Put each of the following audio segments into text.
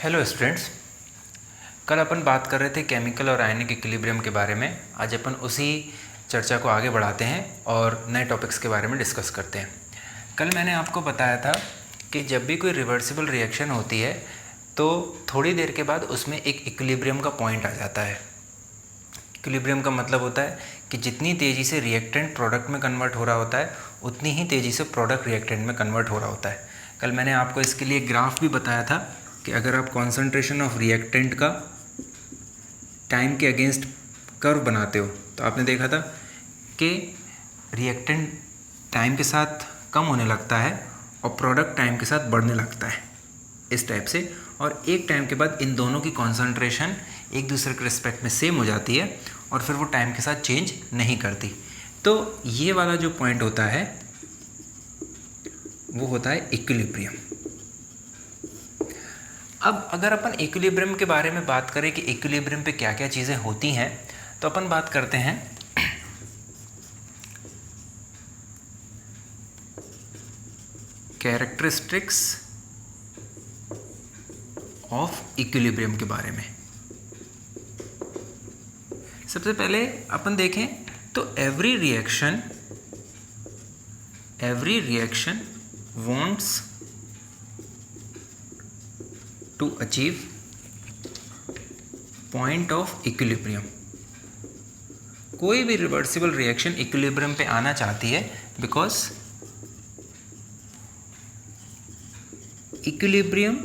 Hello students. कल अपन बात कर रहे थे केमिकल और आयनिक इक्विलिब्रियम के बारे में। आज अपन उसी चर्चा को आगे बढ़ाते हैं और नए टॉपिक्स के बारे में डिस्कस करते हैं। कल मैंने आपको बताया था कि जब भी कोई रिवर्सिबल रिएक्शन होती है तो थोड़ी देर के बाद उसमें एक इक्विलिब्रियम का पॉइंट आ जाता है। इक्विलिब्रियम का मतलब होता है कि जितनी तेज़ी से रिएक्टेंट प्रोडक्ट में कन्वर्ट हो रहा होता है उतनी ही तेज़ी से प्रोडक्ट रिएक्टेंट में कन्वर्ट हो रहा होता है। कल मैंने आपको इसके लिए ग्राफ भी बताया था कि अगर आप कॉन्सेंट्रेशन ऑफ रिएक्टेंट का टाइम के अगेंस्ट कर्व बनाते हो तो आपने देखा था कि रिएक्टेंट टाइम के साथ कम होने लगता है और प्रोडक्ट टाइम के साथ बढ़ने लगता है, इस टाइप से। और एक टाइम के बाद इन दोनों की कॉन्सेंट्रेशन एक दूसरे के रिस्पेक्ट में सेम हो जाती है और फिर वो टाइम के साथ चेंज नहीं करती। तो ये वाला जो पॉइंट होता है वो होता है इक्विलिब्रियम। अब अगर अपन इक्विलिब्रियम के बारे में बात करें कि इक्विलिब्रियम पे क्या क्या चीज़ें होती हैं तो अपन बात करते हैं कैरेक्टरिस्टिक्स ऑफ इक्विलिब्रियम के बारे में। सबसे पहले अपन देखें तो every reaction wants to achieve point of equilibrium। कोई भी रिवर्सिबल रिएक्शन इक्विलिब्रियम पे आना चाहती है because equilibrium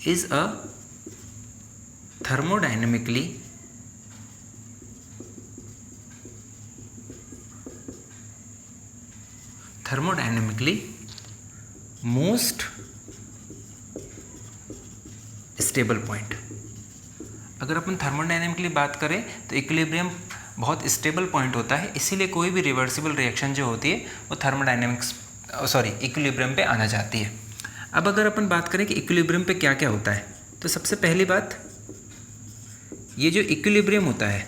is a thermodynamically most stable point. अगर अपन थर्मोडायनेमिकली बात करें तो इक्विलिब्रियम बहुत स्टेबल पॉइंट होता है, इसीलिए कोई भी रिवर्सिबल रिएक्शन जो होती है वो इक्विलिब्रियम पे आना चाहती है। अब अगर अपन बात करें कि इक्विलिब्रियम पे क्या क्या होता है तो सबसे पहली बात, ये जो इक्विलिब्रियम होता है,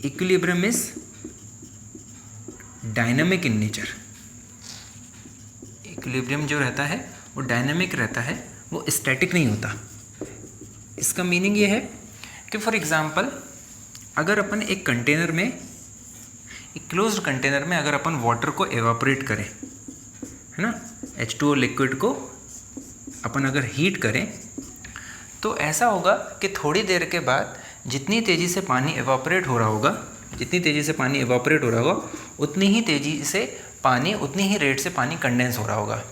equilibrium is dynamic in nature. Equilibrium जो रहता है वो डायनामिक रहता है, वो स्टैटिक नहीं होता। इसका मीनिंग ये है कि फॉर एग्जांपल अगर अपन एक कंटेनर में, एक क्लोज्ड कंटेनर में अगर अपन वाटर को एवापोरेट करें, है ना, H2O लिक्विड को अपन अगर हीट करें तो ऐसा होगा कि थोड़ी देर के बाद जितनी तेज़ी से पानी एवापोरेट हो रहा होगा, उतनी ही रेट से पानी कंडेंस हो रहा होगा।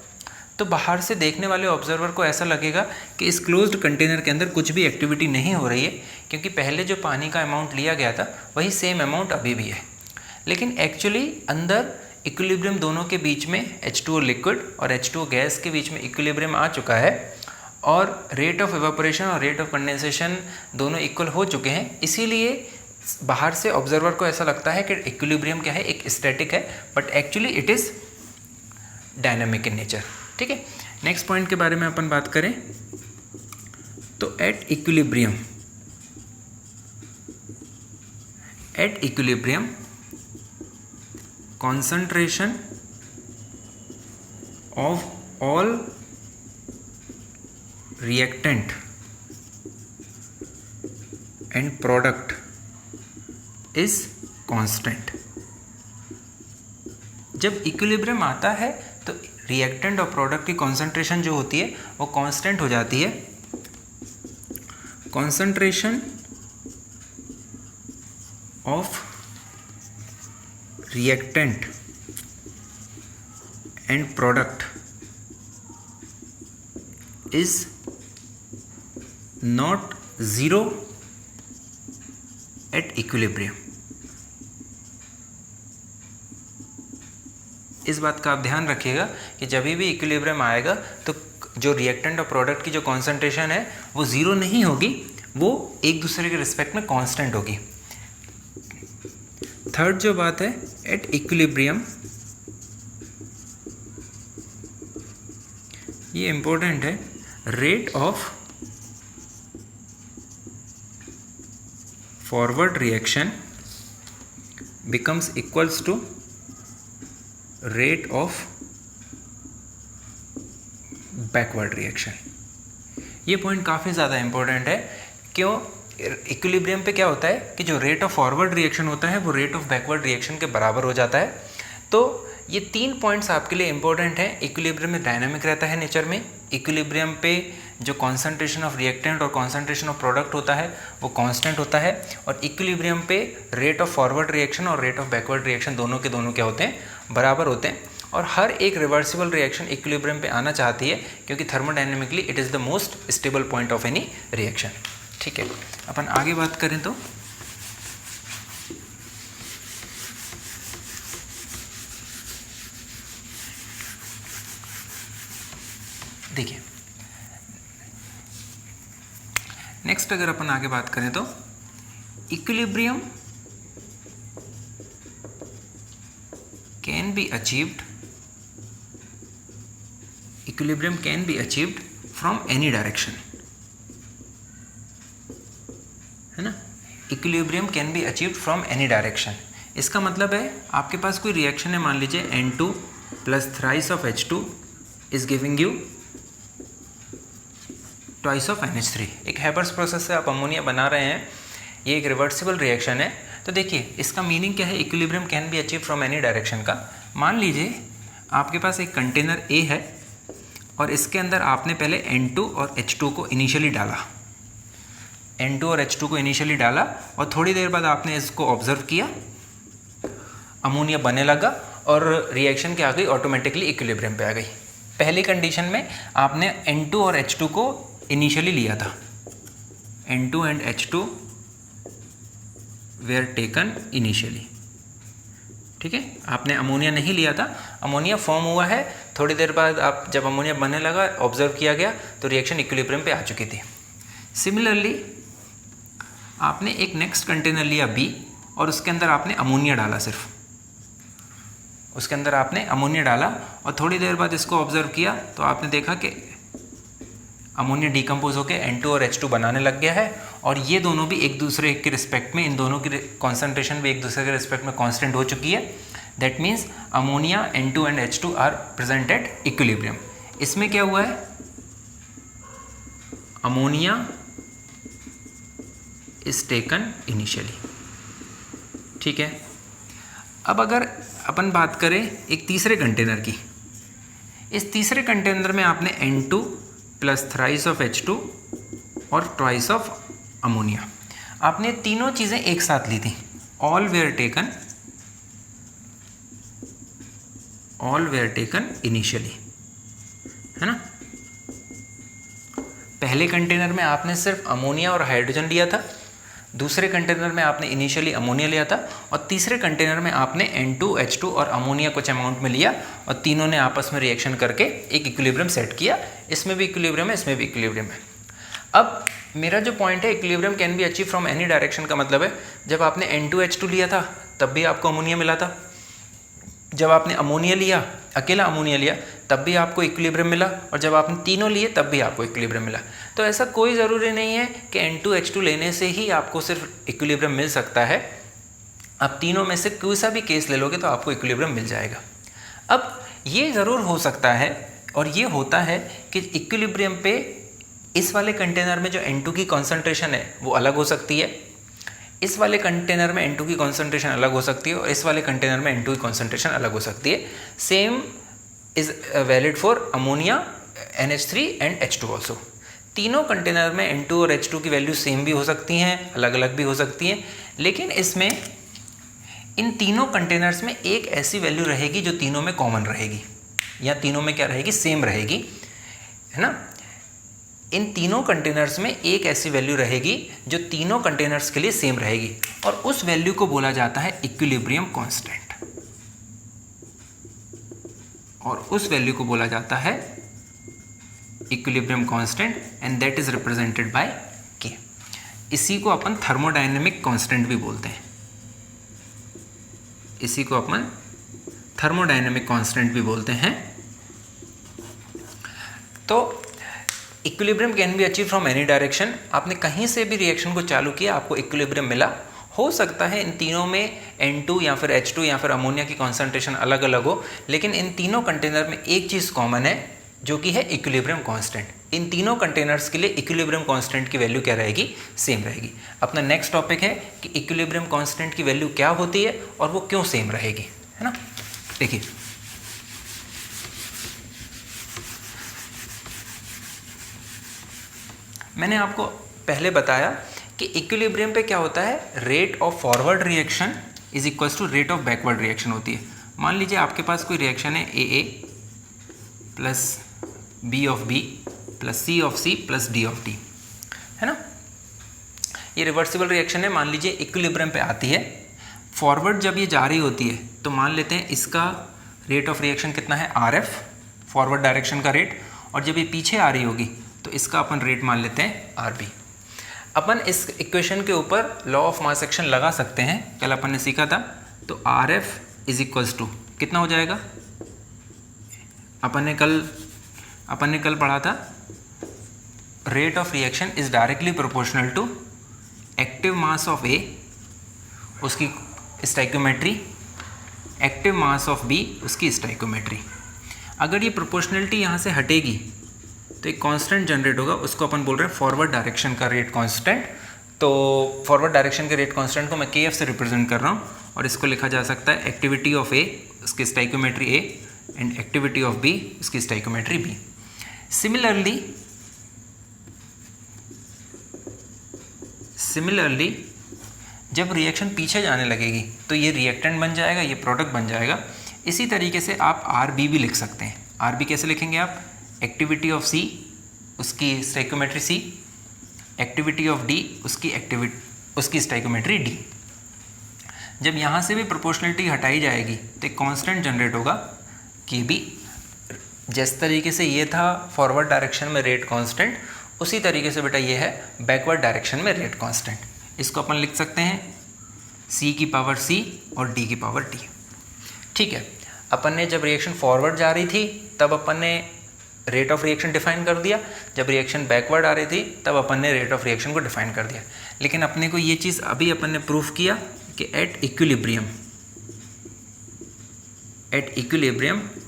तो बाहर से देखने वाले ऑब्जर्वर को ऐसा लगेगा कि इस क्लोज्ड कंटेनर के अंदर कुछ भी एक्टिविटी नहीं हो रही है, क्योंकि पहले जो पानी का अमाउंट लिया गया था वही सेम अमाउंट अभी भी है। लेकिन एक्चुअली अंदर इक्विलिब्रियम दोनों के बीच में, H2O लिक्विड और H2O गैस के बीच में इक्विलिब्रियम आ चुका है और रेट ऑफ एवापोरेशन और रेट ऑफ कंडेंसेशन दोनों इक्वल हो चुके हैं। इसीलिए बाहर से ऑब्जर्वर को ऐसा लगता है कि इक्विलिब्रियम क्या है, एक स्टैटिक है, but actually it is dynamic in nature. ठीक है। नेक्स्ट पॉइंट के बारे में अपन बात करें तो at equilibrium concentration of all reactant and product is constant। जब इक्विलिब्रियम आता है तो रिएक्टेंट और प्रोडक्ट की कॉन्सेंट्रेशन जो होती है वो कांस्टेंट हो जाती है। Concentration of reactant and product is not zero at equilibrium. इस बात का आप ध्यान रखिएगा कि जब भी इक्विलिब्रियम आएगा तो जो रिएक्टेंट और प्रोडक्ट की जो कॉन्सेंट्रेशन है वो ज़ीरो नहीं होगी, वो एक दूसरे के रिस्पेक्ट में कांस्टेंट होगी। थर्ड जो बात है, एट इक्विलिब्रियम, ये इंपॉर्टेंट है, rate of forward reaction becomes equals to rate of backward reaction. ये पॉइंट काफ़ी ज़्यादा इंपॉर्टेंट है। क्यों? इक्विलिब्रियम पे क्या होता है कि जो रेट ऑफ फॉरवर्ड रिएक्शन होता है वो रेट ऑफ बैकवर्ड रिएक्शन के बराबर हो जाता है। तो ये 3 पॉइंट्स आपके लिए इंपॉर्टेंट हैं। इक्विलिब्रियम में डायनामिक रहता है नेचर में, इक्विलिब्रियम पे जो कॉन्सेंट्रेशन ऑफ रिएक्टेंट और कॉन्सेंट्रेशन ऑफ प्रोडक्ट होता है वो कांस्टेंट होता है, और इक्विलिब्रियम पे रेट ऑफ फॉरवर्ड रिएक्शन और रेट ऑफ बैकवर्ड रिएक्शन दोनों के दोनों क्या होते हैं, बराबर होते हैं। और हर एक रिवर्सिबल रिएक्शन इक्विलिब्रियम पे आना चाहती है, क्योंकि thermodynamically it is the most stable point of any reaction. ठीक है, अपन आगे बात करें तो देखिए, नेक्स्ट अगर अपन आगे बात करें तो equilibrium can be achieved from any direction, है ना। Equilibrium can be achieved from any direction. इसका मतलब है आपके पास कोई रिएक्शन है, मान लीजिए N2 plus thrice of H2 is giving you twice of NH3। एक हैबर्स प्रोसेस से आप अमोनिया बना रहे हैं, ये एक रिवर्सिबल रिएक्शन है। तो देखिए इसका मीनिंग क्या है, equilibrium can be achieve from any direction का। मान लीजिए आपके पास एक कंटेनर A है और इसके अंदर आपने पहले N2 और H2 को इनिशियली डाला, N2 और H2 को इनिशियली डाला, और थोड़ी देर बाद आपने इसको ऑब्जर्व किया, अमोनिया बनने लगा और रिएक्शन क्या आ गई, ऑटोमेटिकली इक्विलिब्रियम पे आ गई। पहली कंडीशन में आपने N2 और H2 को इनिशियली लिया था, N2 and H2 where taken initially. ठीक है, आपने अमोनिया नहीं लिया था, अमोनिया फॉर्म हुआ है, थोड़ी देर बाद आप जब अमोनिया बनने लगा, ऑब्जर्व किया गया तो रिएक्शन इक्विलिब्रियम पे आ चुकी थी। सिमिलरली आपने एक नेक्स्ट कंटेनर लिया B और उसके अंदर आपने अमोनिया डाला, सिर्फ उसके अंदर आपने अमोनिया डाला और थोड़ी देर बाद इसको ऑब्जर्व किया तो आपने देखा कि अमोनिया डिकम्पोज होकर N2 और H2 बनाने लग गया है, और ये दोनों भी एक दूसरे के रिस्पेक्ट में, इन दोनों की कॉन्सेंट्रेशन भी एक दूसरे के रिस्पेक्ट में कांस्टेंट हो चुकी है। That means ammonia N2 and H2 are present at equilibrium. इसमें क्या हुआ है, अमोनिया इज टेकन इनिशियली। ठीक है, अब अगर अपन बात करें एक तीसरे कंटेनर की, इस तीसरे कंटेनर में आपने N2 plus thrice of H2 और ट्वाइस ऑफ अमोनिया, आपने तीनों चीज़ें एक साथ ली थी, ऑल वेयर टेकन इनिशियली, है ना। पहले कंटेनर में आपने सिर्फ अमोनिया और हाइड्रोजन लिया था, दूसरे कंटेनर में आपने इनिशियली अमोनिया लिया था, और तीसरे कंटेनर में आपने N2, H2 और अमोनिया कुछ अमाउंट में लिया, और तीनों ने आपस में रिएक्शन करके एक इक्विलिब्रियम सेट किया। इसमें भी इक्विलिब्रियम है, इसमें भी इक्विलिब्रियम है। अब मेरा जो पॉइंट है, equilibrium can be achieve from any direction का मतलब है, जब आपने N2, H2 लिया था तब भी आपको अमोनिया मिला था, जब आपने अमोनिया लिया, अकेला अमोनिया लिया, तब भी आपको इक्विलिब्रियम मिला, और जब आपने तीनों लिए तब भी आपको इक्विलिब्रियम मिला। तो ऐसा कोई ज़रूरी नहीं है कि N2, H2 लेने से ही आपको सिर्फ इक्विलिब्रियम मिल सकता है। आप तीनों में से कोई सा भी केस ले लोगे तो आपको इक्विलिब्रियम मिल जाएगा। अब ये ज़रूर हो सकता है, और ये होता है कि इक्विलिब्रियम पे इस वाले कंटेनर में जो N2 की कॉन्सेंट्रेशन है वो अलग हो सकती है, इस वाले कंटेनर में N2 की कॉन्सेंट्रेशन अलग हो सकती है, और इस वाले कंटेनर में N2 की कॉन्सेंट्रेशन अलग हो सकती है। Same is valid for ammonia, NH3 and H2 also. तीनों कंटेनर में N2 और H2 की वैल्यू सेम भी हो सकती हैं, अलग अलग भी हो सकती हैं, लेकिन इसमें इन तीनों कंटेनर्स में एक ऐसी वैल्यू रहेगी जो तीनों में कॉमन रहेगी, या तीनों में क्या रहेगी, सेम रहेगी, है ना। इन तीनों कंटेनर्स में एक ऐसी वैल्यू रहेगी जो तीनों कंटेनर्स के लिए सेम रहेगी, और उस वैल्यू को बोला जाता है इक्विलिब्रियम कांस्टेंट, और उस वैल्यू को बोला जाता है equilibrium constant, and that is represented by K। इसी को अपन थर्मोडायनेमिक कांस्टेंट भी बोलते हैं, इसी को अपन थर्मोडायनेमिक कांस्टेंट भी बोलते हैं। तो equilibrium can be achieve from any direction. आपने कहीं से भी रिएक्शन को चालू किया, आपको इक्विलिब्रियम मिला। हो सकता है इन तीनों में N2 या फिर H2 या फिर अमोनिया की कॉन्सेंट्रेशन अलग अलग हो, लेकिन इन तीनों कंटेनर में एक चीज़ कॉमन है, जो कि है इक्विलिब्रियम कांस्टेंट। इन तीनों कंटेनर्स के लिए इक्विलिब्रियम कांस्टेंट की वैल्यू क्या रहेगी, सेम रहेगी। अपना नेक्स्ट टॉपिक है कि इक्विलिब्रियम कांस्टेंट की वैल्यू क्या होती है और वो क्यों सेम रहेगी, है ना। देखिए मैंने आपको पहले बताया कि इक्विलिब्रियम पे क्या होता है, rate of forward reaction is equals to rate of backward reaction होती है। मान लीजिए आपके पास कोई रिएक्शन है A plus B of B plus C of C plus D of D, है ना। ये रिवर्सिबल रिएक्शन है, मान लीजिए इक्विलिब्रियम पे आती है। फॉरवर्ड जब ये जा रही होती है तो मान लेते हैं इसका रेट ऑफ रिएक्शन कितना है, आर एफ, फॉरवर्ड डायरेक्शन का रेट, और जब ये पीछे आ रही होगी तो इसका अपन रेट मान लेते हैं आर बी। अपन इस इक्वेशन के ऊपर लॉ ऑफ मास एक्शन लगा सकते हैं, कल अपन ने सीखा था। तो R F is equals to कितना हो जाएगा, अपन ने कल पढ़ा था, rate of reaction is directly proportional to active mass of A, उसकी stoichiometry, active mass of B, उसकी स्टाइकोमेट्री। अगर ये प्रोपोर्शनलिटी यहाँ से हटेगी तो एक कांस्टेंट जनरेट होगा, उसको अपन बोल रहे हैं फॉरवर्ड डायरेक्शन का रेट कांस्टेंट। तो फॉरवर्ड डायरेक्शन के रेट कांस्टेंट को मैं के एफ से रिप्रेजेंट कर रहा हूँ, और इसको लिखा जा सकता है एक्टिविटी ऑफ ए, उसकी stoichiometry A, and activity of B, उसकी स्टाइकोमेट्री बी। सिमिलरली जब रिएक्शन पीछे जाने लगेगी तो ये रिएक्टेंट बन जाएगा, ये प्रोडक्ट बन जाएगा। इसी तरीके से आप आर बी भी लिख सकते हैं। आर बी कैसे लिखेंगे आप, एक्टिविटी ऑफ सी, उसकी stoichiometry C, activity of D, उसकी स्टाइकोमेट्री डी। जब यहाँ से भी प्रोपोर्शनलिटी हटाई जाएगी तो एक कांस्टेंट जनरेट होगा कि भी जिस तरीके से ये था फॉरवर्ड डायरेक्शन में रेट कांस्टेंट, उसी तरीके से बेटा ये है बैकवर्ड डायरेक्शन में रेट कांस्टेंट। इसको अपन लिख सकते हैं c की पावर c और d की पावर d। ठीक है, अपन ने जब रिएक्शन फॉरवर्ड जा रही थी तब अपन ने रेट ऑफ रिएक्शन डिफाइन कर दिया, जब रिएक्शन बैकवर्ड आ रही थी तब अपन ने रेट ऑफ रिएक्शन को डिफाइन कर दिया। लेकिन अपने को ये चीज़ अभी अपन ने प्रूफ किया कि एट इक्विलिब्रियम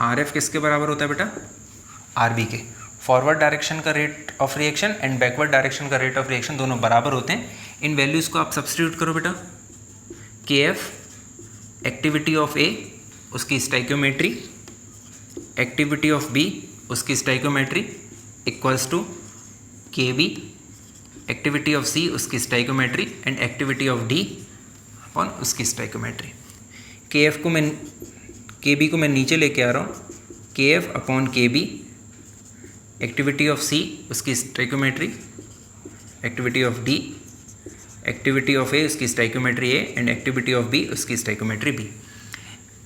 आर एफ किसके बराबर होता है बेटा, आर बी के। फॉरवर्ड डायरेक्शन का rate of reaction and backward direction का रेट ऑफ रिएक्शन दोनों बराबर होते हैं। इन वैल्यूज़ को आप सब्स्टिट्यूट करो बेटा, के एफ एक्टिविटी ऑफ ए, उसकी स्टाइकोमेट्री, एक्टिविटी ऑफ बी, उसकी stoichiometry, equals to K B activity of C, उसकी stoichiometry, and activity of D upon उसकी स्टाइकोमेट्री। के बी को मैं नीचे लेके आ रहा हूँ, K F upon K B, activity of C, उसकी stoichiometry, activity of D, activity of A, उसकी stoichiometry A, and activity of B, उसकी स्टाइकोमेट्री बी।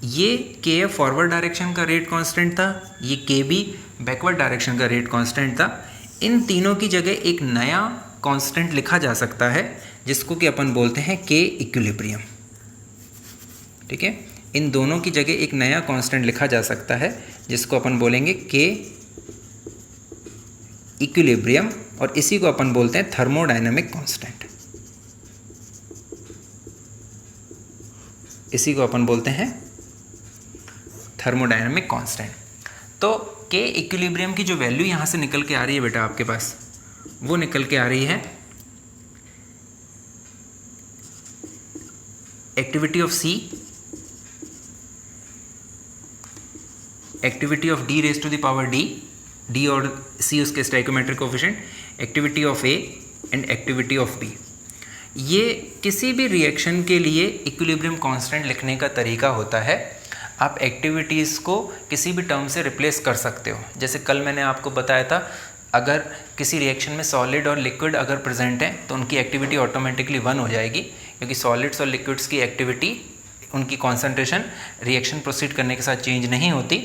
ये के एफ फॉरवर्ड डायरेक्शन का रेट कांस्टेंट था, ये के बी बैकवर्ड डायरेक्शन का rate constant था। इन तीनों की जगह एक नया कांस्टेंट लिखा जा सकता है जिसको कि अपन बोलते हैं के इक्विलिब्रियम। ठीक है, इन दोनों की जगह एक नया कांस्टेंट लिखा जा सकता है जिसको अपन बोलेंगे के इक्विलिब्रियम, और इसी को अपन बोलते हैं थर्मोडायनामिक कांस्टेंट। इसी को अपन बोलते हैं थर्मोडायनामिक कांस्टेंट। तो के इक्विलिब्रियम की जो वैल्यू यहाँ से निकल के आ रही है बेटा आपके पास, वो निकल के आ रही है activity of C, activity of D raise to the power D, D और सी उसके stoichiometric coefficient, activity of A and activity of B. ये किसी भी रिएक्शन के लिए इक्विलिब्रियम कांस्टेंट लिखने का तरीका होता है। आप एक्टिविटीज़ को किसी भी टर्म से रिप्लेस कर सकते हो। जैसे कल मैंने आपको बताया था, अगर किसी रिएक्शन में सॉलिड और लिक्विड अगर प्रेजेंट है तो उनकी एक्टिविटी ऑटोमेटिकली 1 हो जाएगी, क्योंकि सॉलिड्स और लिक्विड्स की एक्टिविटी, उनकी कॉन्सेंट्रेशन रिएक्शन प्रोसीड करने के साथ चेंज नहीं होती।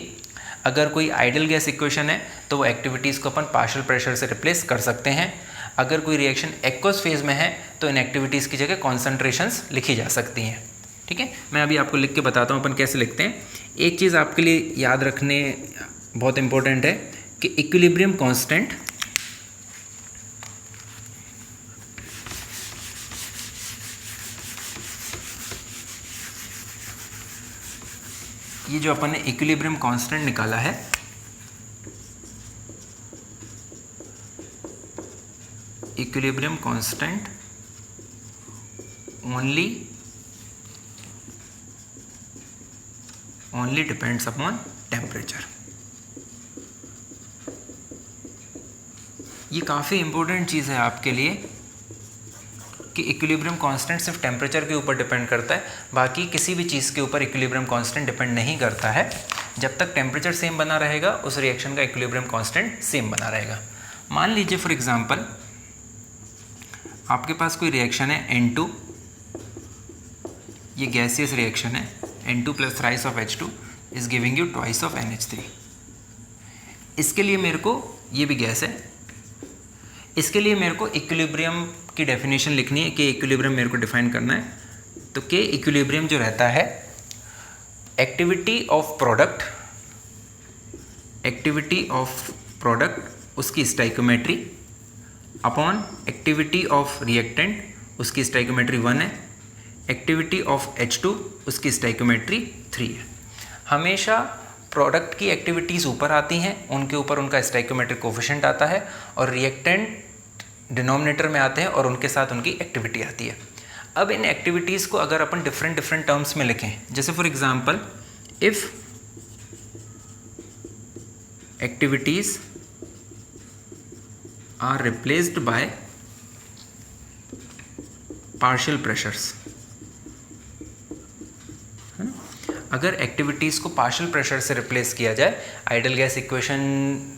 अगर कोई आइडियल गैस इक्वेशन है तो वो एक्टिविटीज़ को अपन पार्शियल प्रेशर से रिप्लेस कर सकते हैं। अगर कोई रिएक्शन एक्वस फेज में है तो इन एक्टिविटीज़ की जगह कॉन्सेंट्रेशंस लिखी जा सकती हैं। ठीक है, मैं अभी आपको लिख के बताता हूँ अपन कैसे लिखते हैं। एक चीज़ आपके लिए याद रखने बहुत इंपॉर्टेंट है कि इक्विलिब्रियम कांस्टेंट ये जो अपन ने इक्विलिब्रियम कांस्टेंट निकाला है, equilibrium constant only depends upon temperature। ये काफ़ी इम्पोर्टेंट चीज़ है आपके लिए कि इक्विलिब्रियम कांस्टेंट सिर्फ टेम्परेचर के ऊपर डिपेंड करता है, बाकी किसी भी चीज़ के ऊपर इक्विलिब्रियम कांस्टेंट डिपेंड नहीं करता है। जब तक टेम्परेचर सेम बना रहेगा उस रिएक्शन का इक्विलिब्रियम कांस्टेंट सेम बना रहेगा। मान लीजिए फॉर एग्जांपल आपके पास कोई रिएक्शन है N2, ये गैसियस रिएक्शन है, N2 + thrice of H2 is giving you twice of NH3। इसके लिए मेरे को, ये भी गैस है, इसके लिए मेरे को इक्विलिब्रियम की डेफिनेशन लिखनी है, कि इक्विलिब्रियम मेरे को डिफाइन करना है। तो के इक्विलिब्रियम जो रहता है, एक्टिविटी ऑफ प्रोडक्ट उसकी stoichiometry upon activity of reactant उसकी स्टाइकोमेट्री 1 है, एक्टिविटी ऑफ H2 उसकी स्टाइकोमेट्री 3 है। हमेशा प्रोडक्ट की एक्टिविटीज़ ऊपर आती हैं, उनके ऊपर उनका स्टाइकोमेट्रिक कोफिशिएंट आता है, और रिएक्टेंट डिनोमिनेटर में आते हैं और उनके साथ उनकी एक्टिविटी आती है। अब इन एक्टिविटीज़ को अगर अपन डिफरेंट टर्म्स में लिखें, जैसे for example if activities are replaced by partial pressures, अगर एक्टिविटीज़ को पार्शियल प्रेशर से रिप्लेस किया जाए, आइडियल गैस इक्वेशन,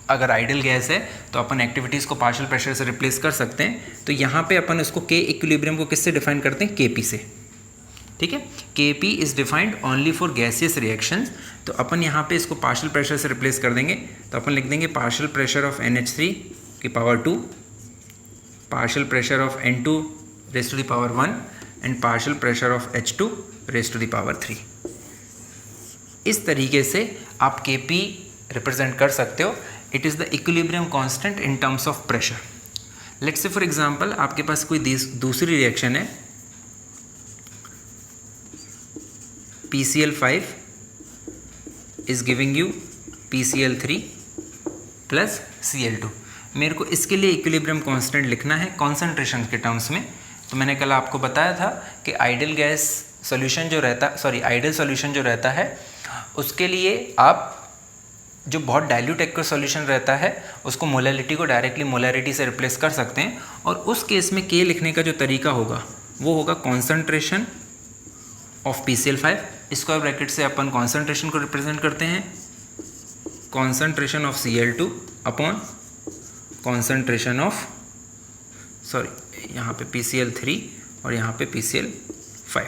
अगर आइडियल गैस है तो अपन एक्टिविटीज़ को पार्शियल प्रेशर से रिप्लेस कर सकते हैं। तो यहाँ पे अपन इसको के इक्विलिब्रियम को किससे डिफाइन करते हैं? केपी से। ठीक है, KP is defined only for gaseous reactions. तो अपन यहाँ पे इसको पार्शियल प्रेशर से रिप्लेस कर देंगे, तो अपन लिख देंगे पार्शियल प्रेशर ऑफ NH3 की power 2, partial pressure of N2 raise to the power 1 and partial pressure of H2 raise to the power 3। इस तरीके से आप Kp रिप्रेजेंट कर सकते हो। It is the equilibrium constant in terms of pressure. Let's say for example आपके पास कोई दूसरी रिएक्शन है, PCl5 is giving you PCl3 plus Cl2। मेरे को इसके लिए इक्विलिब्रियम कांस्टेंट लिखना है कॉन्सेंट्रेशन के टर्म्स में। तो मैंने कल आपको बताया था कि आइडियल सोल्यूशन जो रहता है उसके लिए आप जो बहुत डाइल्यूट एक्वस सॉल्यूशन रहता है उसको मोलैलिटी को डायरेक्टली मोलैरिटी से रिप्लेस कर सकते हैं, और उस केस में के लिखने का जो तरीका होगा वो होगा concentration of PCl5, square bracket से अपन कॉन्सेंट्रेशन को रिप्रेजेंट करते हैं, concentration of Cl2 upon concentration of, यहाँ पे PCl3 और यहाँ पे PCl5।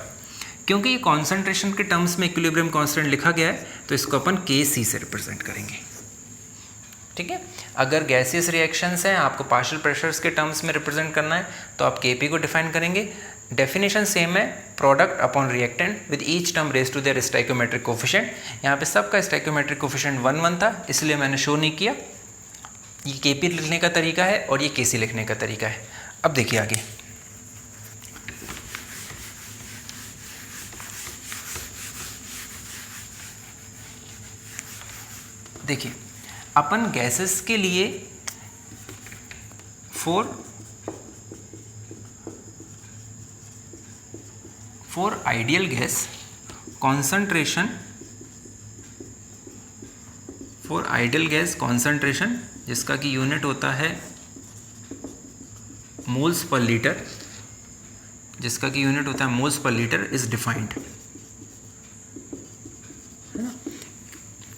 क्योंकि ये कॉन्सेंट्रेशन के टर्म्स में इक्विलिब्रियम कांस्टेंट लिखा गया है तो इसको अपन Kc से रिप्रेजेंट करेंगे। ठीक है, अगर गैसियस रिएक्शंस हैं, आपको पार्शियल प्रेशर्स के टर्म्स में रिप्रेजेंट करना है तो आप Kp को डिफाइन करेंगे। डेफिनेशन सेम है, product upon reactant with each term raise to their stoichiometric coefficient. यहाँ पे सबका स्टाइकोमेट्रिक कोफिशिएंट 1 था, इसलिए मैंने शो नहीं किया। ये Kp लिखने का तरीका है और ये Kc लिखने का तरीका है। अब देखिए आगे, देखिए अपन गैसेस के लिए फॉर आइडियल गैस कॉन्सेंट्रेशन जिसका कि यूनिट होता है moles per litre, is defined.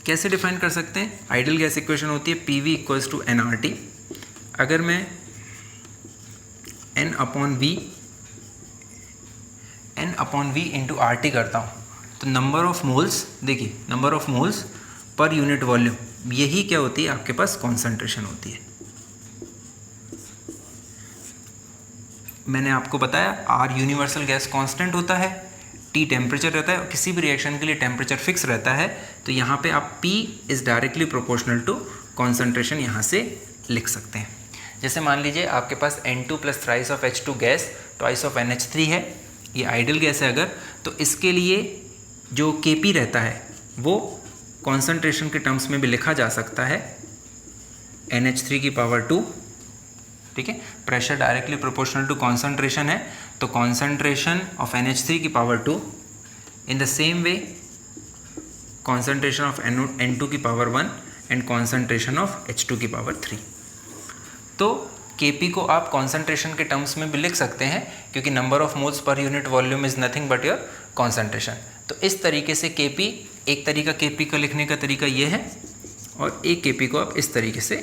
कैसे डिफाइन कर सकते हैं? आइडियल गैस इक्वेशन होती है PV = nRT। अगर मैं n upon V into RT करता हूँ तो नंबर ऑफ मोल्स, देखिए number of moles per unit volume, यही क्या होती है आपके पास? कॉन्सेंट्रेशन होती है। मैंने आपको बताया R यूनिवर्सल गैस कांस्टेंट होता है, T टेम्परेचर रहता है, और किसी भी रिएक्शन के लिए टेम्परेचर फिक्स रहता है। तो यहाँ पे आप P is directly proportional to concentration यहाँ से लिख सकते हैं। जैसे मान लीजिए आपके पास N2 + thrice of H2 gas twice of NH3 है, ये आइडियल गैस है अगर, तो इसके लिए जो Kp रहता है वो कॉन्सेंट्रेशन के टर्म्स में भी लिखा जा सकता है NH3 की पावर 2 ठीक है। Pressure directly proportional to concentration है, तो कॉन्सेंट्रेशन ऑफ NH3 की power 2 in the same way concentration of N2 की power 1 and concentration of H2 की पावर 3। तो Kp को आप कॉन्सेंट्रेशन के टर्म्स में भी लिख सकते हैं, क्योंकि number of moles per unit volume is nothing but your concentration. तो इस तरीके से Kp, एक तरीका Kp का लिखने का तरीका ये है, और एक Kp को आप इस तरीके से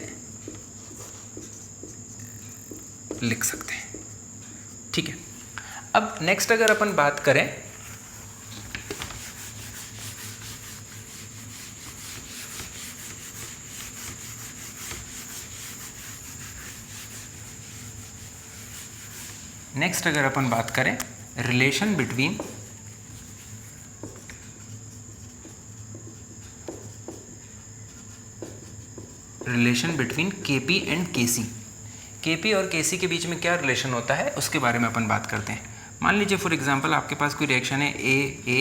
लिख सकते हैं, ठीक है। अब नेक्स्ट अगर अपन बात करें relation between Kp and Kc। Kp और Kc के बीच में क्या रिलेशन होता है उसके बारे में अपन बात करते हैं। मान लीजिए फॉर एग्जांपल आपके पास कोई रिएक्शन है A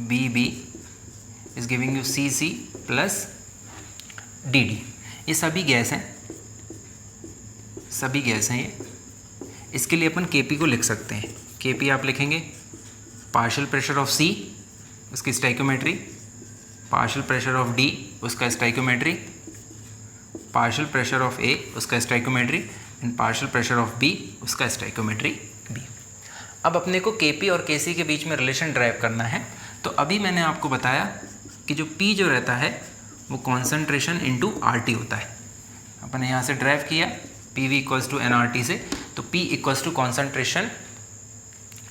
B B is giving you C C plus D D। ये सभी गैस हैं ये। इसके लिए अपन Kp को लिख सकते हैं। Kp आप लिखेंगे पार्शियल प्रेशर ऑफ C, उसकी stoichiometry, partial pressure of D, उसका stoichiometry, partial pressure of A, उसका stoichiometry, and partial pressure of B, उसका स्टाइकोमेट्री B। अब अपने को Kp और Kc के बीच में रिलेशन ड्राइव करना है। तो अभी मैंने आपको बताया कि जो P जो रहता है वो कॉन्सेंट्रेशन इंटू RT होता है। अपन यहाँ से ड्राइव किया PV इक्वल्स टू nRT से, तो P equals to concentration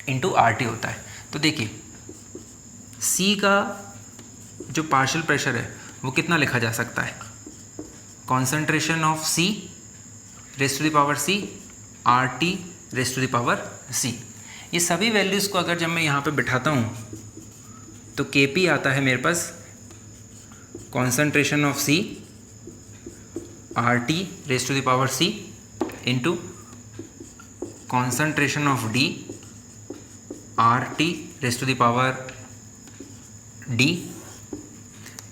into RT होता है। तो देखिए C का जो पार्शियल प्रेशर है वो कितना लिखा जा सकता है, concentration of C raise to the power C RT raise to the power C। ये सभी वैल्यूज़ को अगर जब मैं यहाँ पे बिठाता हूँ तो Kp आता है मेरे पास concentration of C RT raise to the power C into concentration of D RT raise to the power D।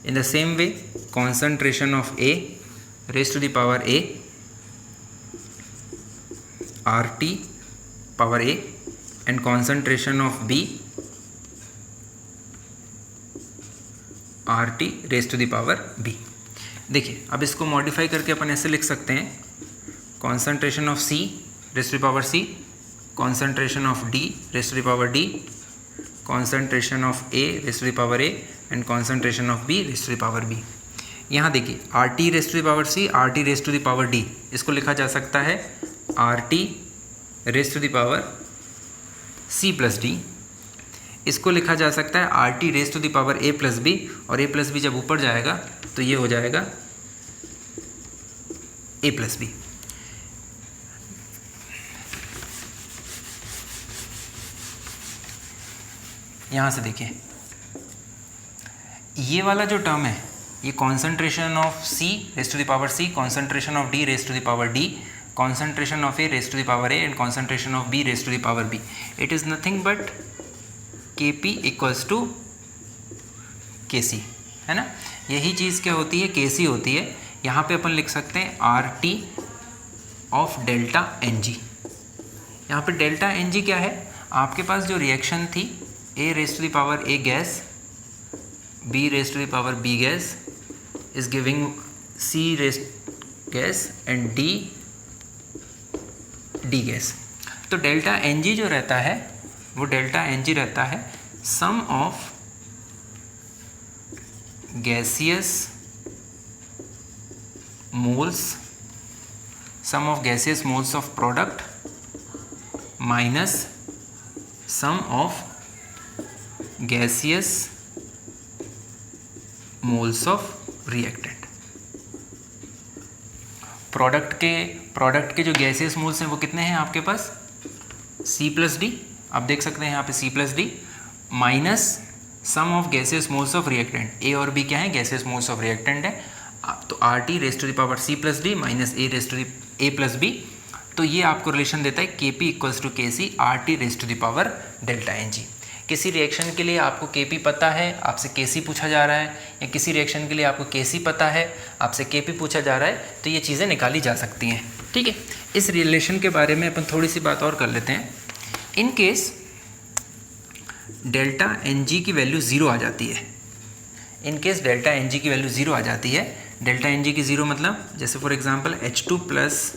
in the same way concentration of A raised to the power A RT power A and concentration of B RT raised to the power B। देखिए अब इसको modify करके अपन ऐसे लिख सकते हैं, concentration of C raised to the power C, concentration of D raised to the power D, concentration of A raised to the power A and concentration of B raised to the power B। यहाँ देखिए RT raised to the power C RT raised to the power D, इसको लिखा जा सकता है RT raised to the power C plus D, इसको लिखा जा सकता है RT raised to the power A plus B, और A plus B जब ऊपर जाएगा तो ये हो जाएगा A plus B। यहाँ से देखिए ये वाला जो टर्म है ये concentration of C raise to the power C, concentration of D raise to the power D, concentration of A raise to the power A and concentration of B raise to the power B। It is nothing but Kp equals to Kc, है ना। यही चीज़ क्या होती है, Kc होती है। यहाँ पे अपन लिख सकते हैं RT ऑफ डेल्टा Ng। यहाँ पे डेल्टा Ng क्या है, आपके पास जो रिएक्शन थी A raised to the power A gas, B raised to the power B gas is giving C raised gas and D gas। तो डेल्टा Ng जो रहता है वो डेल्टा Ng रहता है sum of gaseous moles of product minus sum of gaseous moles of reactant. Product के जो gaseous moles हैं वो कितने हैं आपके पास, C प्लस डी, आप देख सकते हैं यहाँ पे C plus D, minus sum of gaseous moles of reactant. A और B क्या है, गैसियस मोल्स ऑफ रिएक्टेंट है। तो RT raise to the power C plus D minus A raise to the A plus B। तो ये आपको relation देता है Kp equals to Kc RT raise to the power delta Ng। किसी reaction के लिए आपको Kp पता है, आपसे Kc पूछा जा रहा है, या किसी रिएक्शन के लिए आपको Kc पता है, आपसे Kp पूछा जा रहा है, तो ये चीज़ें निकाली जा सकती हैं। ठीक है, इस रिलेशन के बारे में अपन थोड़ी सी बात और कर लेते हैं। In case delta N G की वैल्यू ज़ीरो आ जाती है, in case delta N G की वैल्यू ज़ीरो आ जाती है, डेल्टा एन जी की ज़ीरो मतलब जैसे for example H2 plus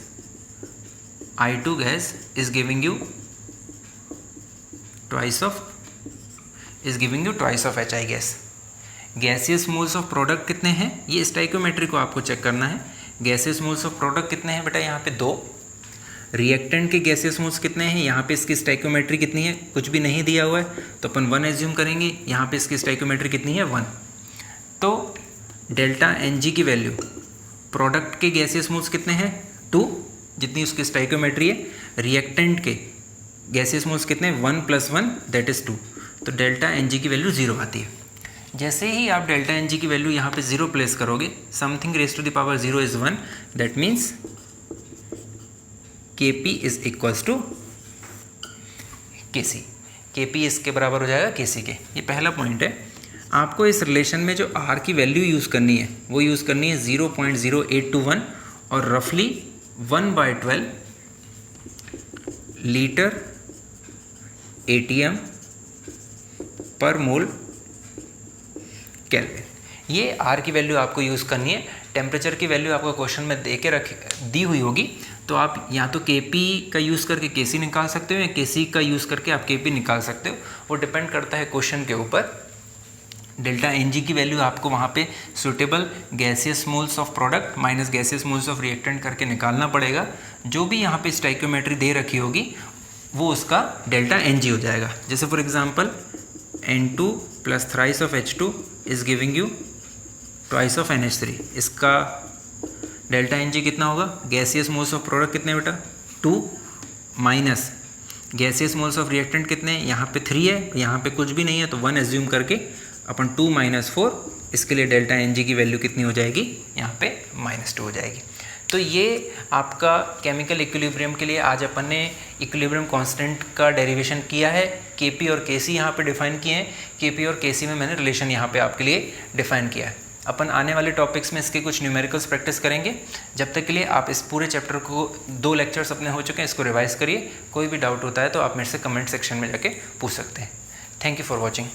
I2 gas is giving you twice of HI gas. Gaseous moles of product कितने हैं, ये स्टाइकोमेट्री को आपको चेक करना है। गैसियस मोल्स ऑफ प्रोडक्ट कितने हैं बेटा, यहाँ पे 2। रिएक्टेंट के गैसियस मोल्स कितने हैं, यहाँ पे इसकी स्टाइकोमेट्री कितनी है, कुछ भी नहीं दिया हुआ है तो अपन 1 एज्यूम करेंगे। यहाँ पे इसकी स्टाइकोमेट्री कितनी है, 1। तो डेल्टा एन जी की वैल्यू प्रोडक्ट के गैसियस मोल्स कितने हैं, 2 जितनी उसकी स्टाइकोमेट्री है। रिएक्टेंट के गैसियस मोल्स कितने हैं, 1 + 1 दैट इज़ 2। तो डेल्टा एन जी की वैल्यू 0 आती है। जैसे ही आप डेल्टा एन जी की वैल्यू यहाँ पे 0 प्लेस करोगे, something raise to the power 0 is 1, that means Kp is equals to Kc। Kp इसके बराबर हो जाएगा Kc के। ये पहला पॉइंट है। आपको इस रिलेशन में जो R की वैल्यू यूज़ करनी है वो यूज़ करनी है 0.0821 और रफली 1/12 लीटर ATM पर मोल केल्विन। ये R की वैल्यू आपको यूज़ करनी है। टेम्परेचर की वैल्यू आपको क्वेश्चन में दे के दी हुई होगी, तो आप या तो Kp का यूज़ करके Kc निकाल सकते हो या Kc का यूज़ करके आप Kp निकाल सकते हो। वो डिपेंड करता है क्वेश्चन के ऊपर। डेल्टा एन जी की वैल्यू आपको वहाँ पे suitable gaseous moles of product minus gaseous moles of reactant करके निकालना पड़ेगा। जो भी यहाँ पे स्टाइकोमेट्री दे रखी होगी वो उसका डेल्टा एन जी हो जाएगा। जैसे for example N2 plus thrice of H2 is giving you twice of NH3। इसका डेल्टा एन जी कितना होगा, गैसियस मोल्स ऑफ प्रोडक्ट कितने बेटा, 2 minus gaseous moles of reactant कितने, यहाँ पे 3 है, यहाँ पे कुछ भी नहीं है तो 1 एज्यूम करके अपन 2 - 4, इसके लिए डेल्टा एन जी की वैल्यू कितनी हो जाएगी, यहाँ पे -2 हो जाएगी। तो ये आपका केमिकल इक्विलिब्रियम के लिए आज अपन ने इक्विलिब्रियम कांस्टेंट का डेरिवेशन किया है। Kp और Kc यहाँ पे डिफाइन किए हैं। Kp और Kc में मैंने रिलेशन यहाँ पे आपके लिए डिफाइन किया है। अपन आने वाले टॉपिक्स में इसके कुछ न्यूमेरिकल्स प्रैक्टिस करेंगे। जब तक के लिए आप इस पूरे चैप्टर को 2 लेक्चर्स अपने हो चुके हैं, इसको रिवाइज करिए। कोई भी डाउट होता है तो आप मेरे से कमेंट सेक्शन में जाके पूछ सकते हैं। Thank you for watching.